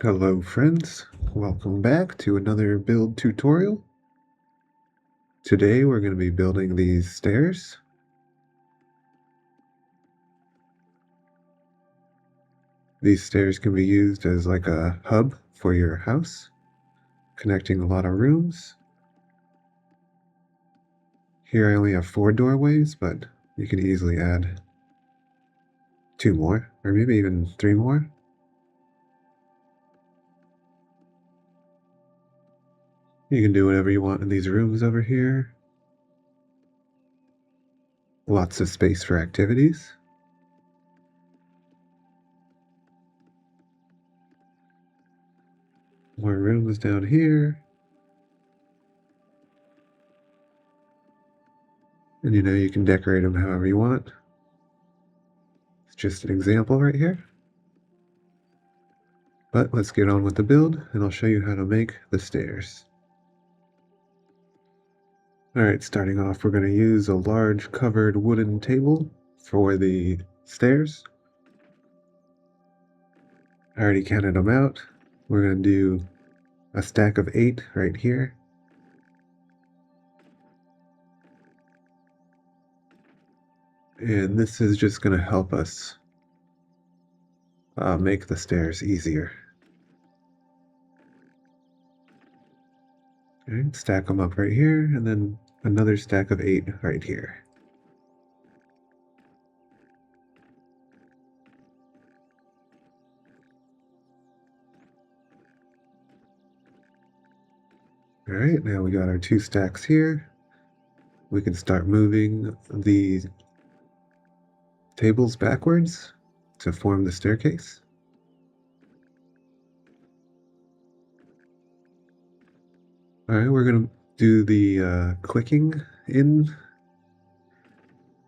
Hello friends, welcome back to another build tutorial. Today we're going to be building these stairs. These stairs can be used as like a hub for your house, connecting a lot of rooms. Here I only have 4 doorways, but you can easily add 2 more, or maybe even 3 more. You can do whatever you want in these rooms over here. Lots of space for activities. More rooms down here. And you can decorate them however you want. It's just an example right here. But let's get on with the build, and I'll show you how to make the stairs. Alright, starting off, we're going to use a large covered wooden table for the stairs. I already counted them out. We're going to do a stack of 8 right here. And this is just going to help us make the stairs easier. Okay, stack them up right here, and then another stack of 8 right here. Alright, now we got our 2 stacks here. We can start moving the tables backwards to form the staircase. Alright, we're going to do the clicking in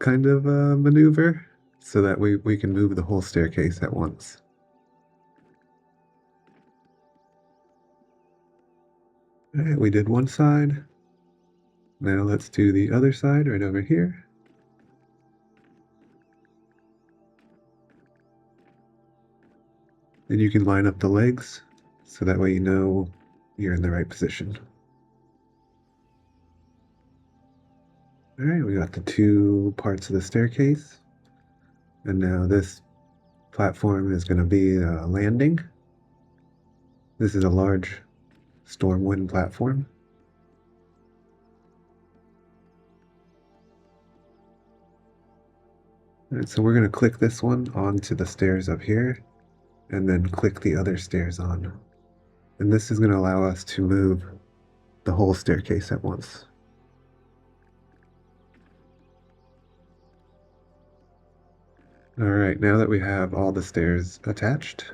kind of maneuver so that we can move the whole staircase at once. Alright, we did one side. Now let's do the other side right over here. And you can line up the legs so that way you know you're in the right position. Alright, we got the 2 parts of the staircase. And now this platform is going to be a landing. This is a large Stormwind platform. Alright, so we're going to click this one onto the stairs up here, and then click the other stairs on. And this is going to allow us to move the whole staircase at once. Alright, now that we have all the stairs attached,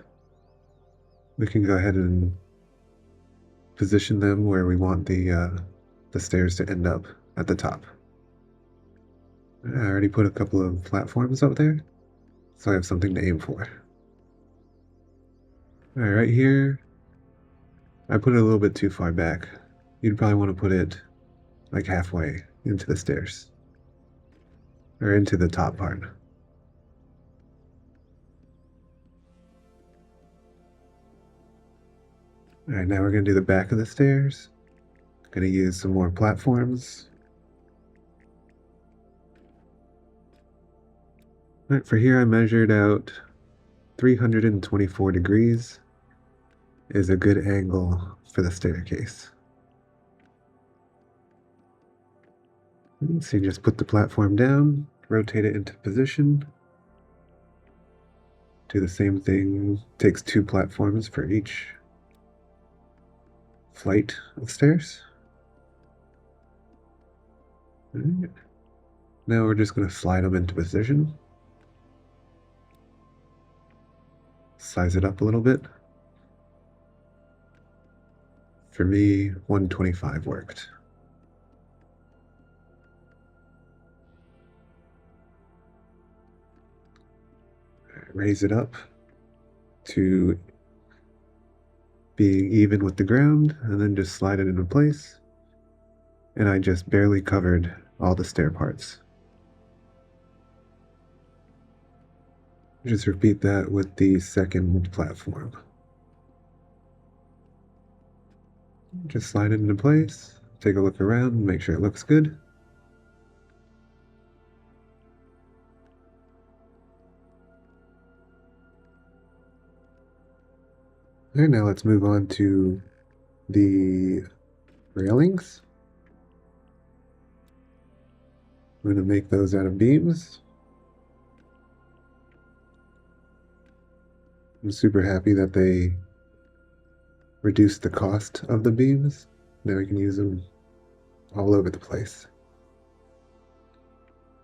we can go ahead and position them where we want the stairs to end up at the top. I already put a couple of platforms up there, so I have something to aim for. Alright, right here, I put it a little bit too far back. You'd probably want to put it like halfway into the stairs, or into the top part. Alright, now we're going to do the back of the stairs. Going to use some more platforms. Alright, for here I measured out 324 degrees is a good angle for the staircase. So you just put the platform down, rotate it into position. Do the same thing, takes 2 platforms for each flight of stairs. Right. Now we're just going to slide them into position. Size it up a little bit. For me, 125 worked. Raise it up to being even with the ground, and then just slide it into place. And I just barely covered all the stair parts. Just repeat that with the second platform. Just slide it into place, take a look around, make sure it looks good. Alright, now let's move on to the railings. I'm going to make those out of beams. I'm super happy that they reduced the cost of the beams. Now we can use them all over the place.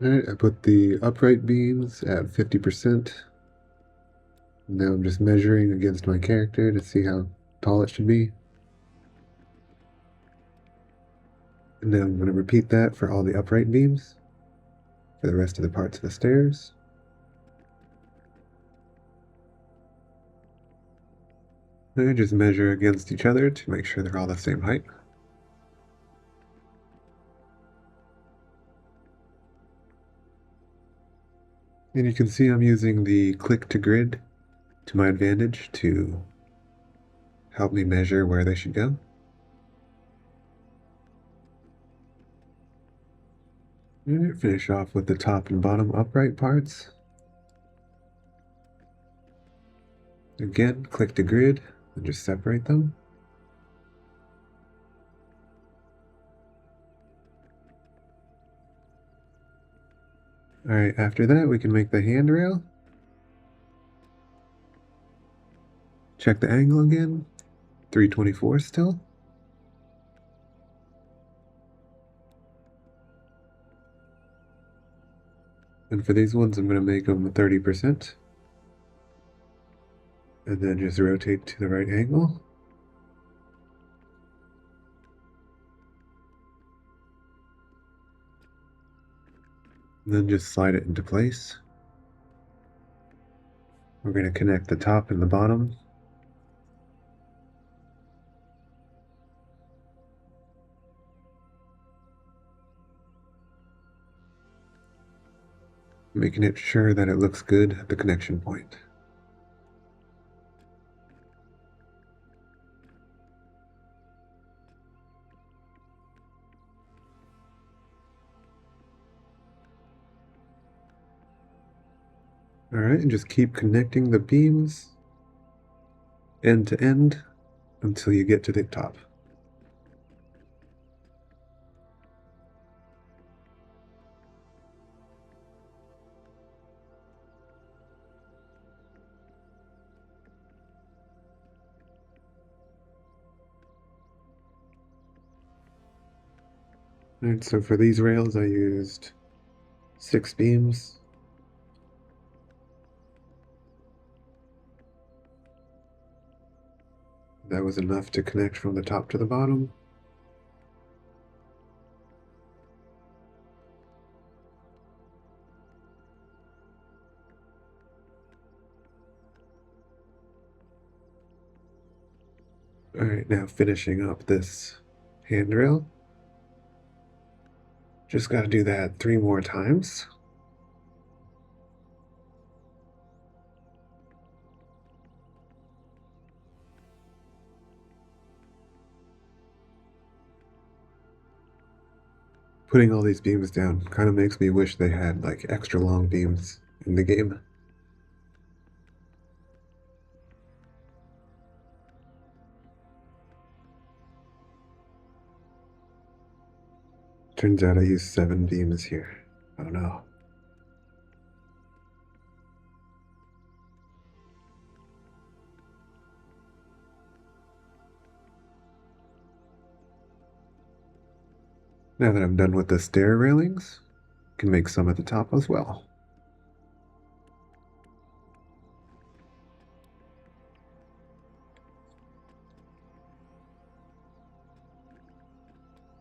Alright, I put the upright beams at 50%. Now I'm just measuring against my character to see how tall it should be. And then I'm going to repeat that for all the upright beams for the rest of the parts of the stairs. And just measure against each other to make sure they're all the same height. And you can see I'm using the click to grid to my advantage to help me measure where they should go. And finish off with the top and bottom upright parts. Again, click to grid and just separate them. Alright, after that we can make the handrail. Check the angle again, 324 still. And for these ones I'm going to make them 30%. And then just rotate to the right angle. And then just slide it into place. We're going to connect the top and the bottom. Making it sure that it looks good at the connection point. Alright, and just keep connecting the beams end to end until you get to the top. Alright, so for these rails I used 6 beams. That was enough to connect from the top to the bottom. Alright, now finishing up this handrail. Just gotta do that 3 more times. Putting all these beams down kind of makes me wish they had like extra long beams in the game. Turns out I used 7 beams here. I don't know. Now that I'm done with the stair railings, I can make some at the top as well.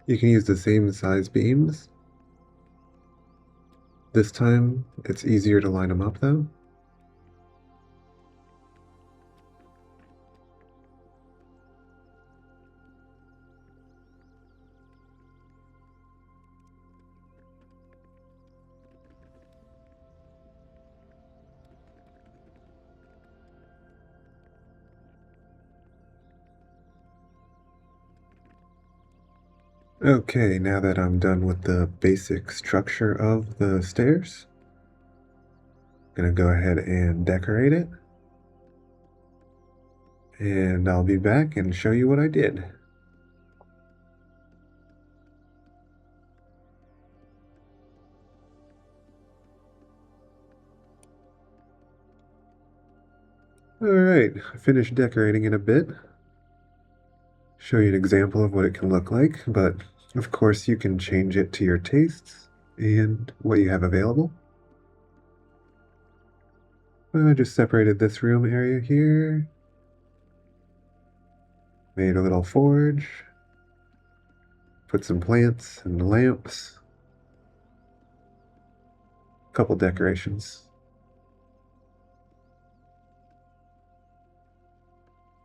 You can use the same size beams. This time, it's easier to line them up though. Okay, now that I'm done with the basic structure of the stairs, I'm gonna go ahead and decorate it. And I'll be back and show you what I did. Alright, I finished decorating it a bit. Show you an example of what it can look like, but of course you can change it to your tastes and what you have available. I just separated this room area here, made a little forge, put some plants and lamps, a couple decorations.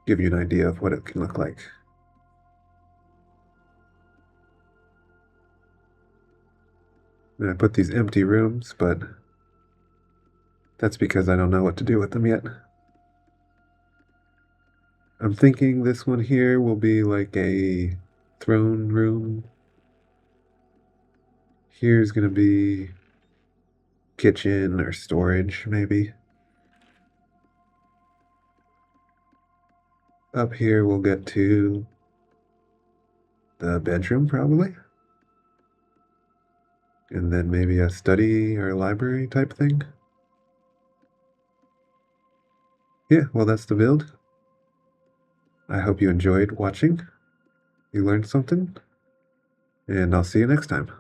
Give you an idea of what it can look like. And I put these empty rooms, but that's because I don't know what to do with them yet. I'm thinking this one here will be like a throne room. Here's gonna be kitchen or storage, maybe. Up here we'll get to the bedroom, probably. And then maybe a study or library type thing. Yeah, well, that's the build. I hope you enjoyed watching. You learned something. And I'll see you next time.